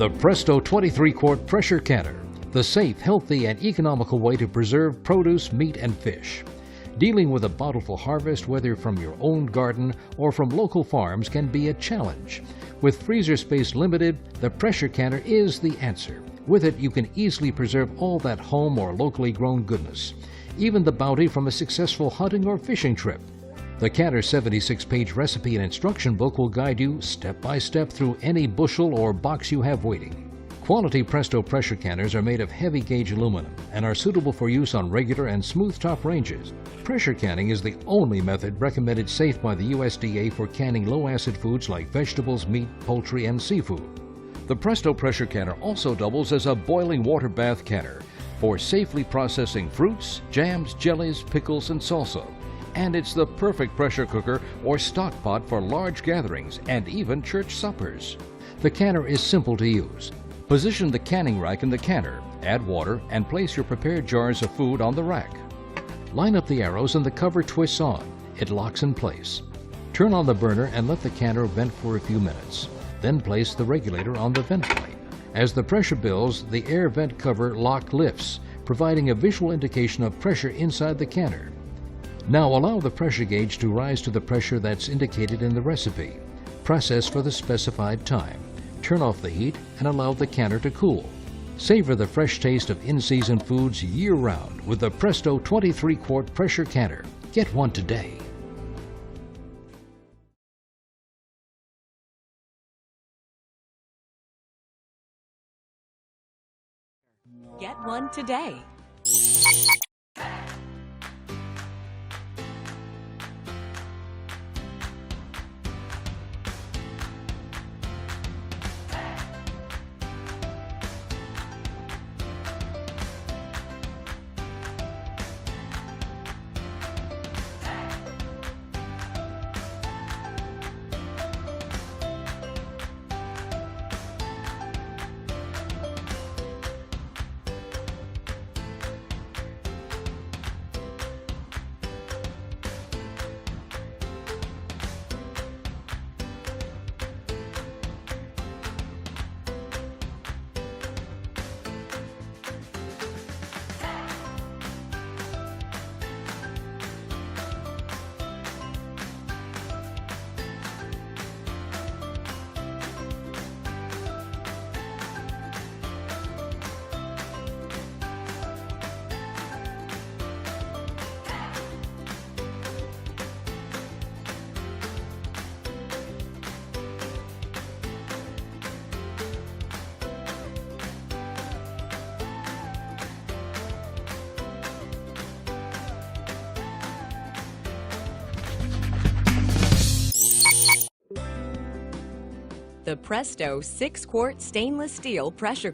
The Presto 23-quart pressure canner, the safe, healthy, and economical way to preserve produce, meat, and fish. Dealing with a bountiful harvest, whether from your own garden or from local farms, can be a challenge. With freezer space limited, the pressure canner is the answer. With it, you can easily preserve all that home or locally grown goodness, even the bounty from a successful hunting or fishing trip. The Canner 76-page recipe and instruction book will guide you step by step through any bushel or box you have waiting. Quality Presto pressure canners are made of heavy gauge aluminum and are suitable for use on regular and smooth top ranges. Pressure canning is the only method recommended safe by the USDA for canning low acid foods like vegetables, meat, poultry, and seafood. The Presto pressure canner also doubles as a boiling water bath canner for safely processing fruits, jams, jellies, pickles, and salsa. And it's the perfect pressure cooker or stock pot for large gatherings and even church suppers. The canner is simple to use. Position the canning rack in the canner, add water, and place your prepared jars of food on the rack. Line up the arrows and the cover twists on. It locks in place. Turn on the burner and let the canner vent for a few minutes. Then place the regulator on the vent plate. As the pressure builds, the air vent cover lock lifts, providing a visual indication of pressure inside the canner. Now allow the pressure gauge to rise to the pressure that's indicated in the recipe. Process for the specified time. Turn off the heat and allow the canner to cool. Savor the fresh taste of in-season foods year-round with the Presto 23-quart pressure canner. Get one today. Get one today. The Presto 6-quart stainless steel pressure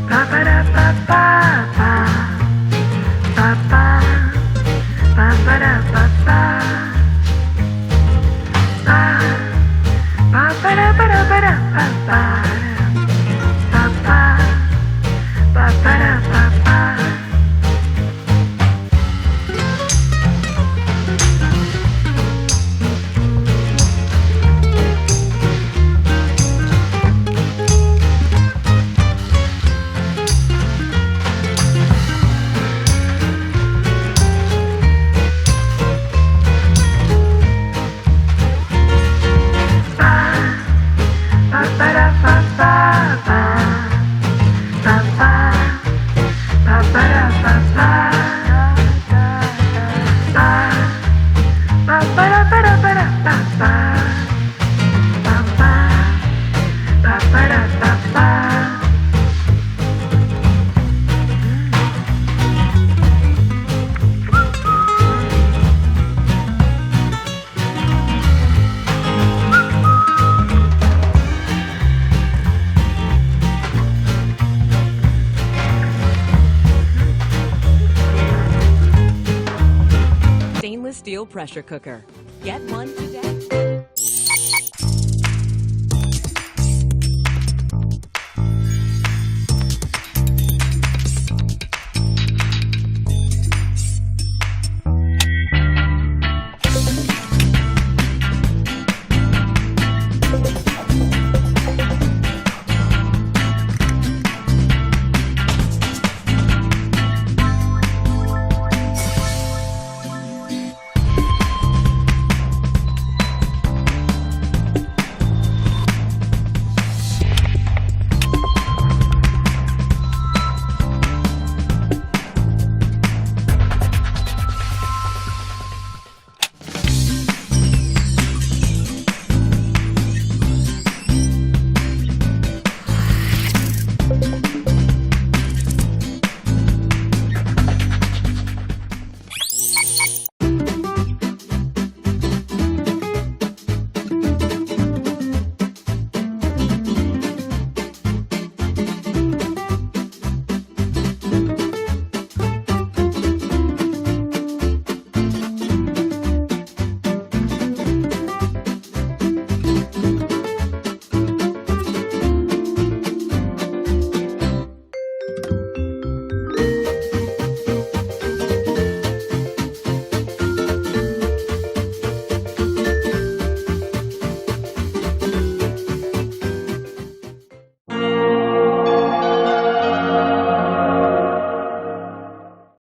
Ba ba ba ba ba ba ba steel pressure cooker. Get one today.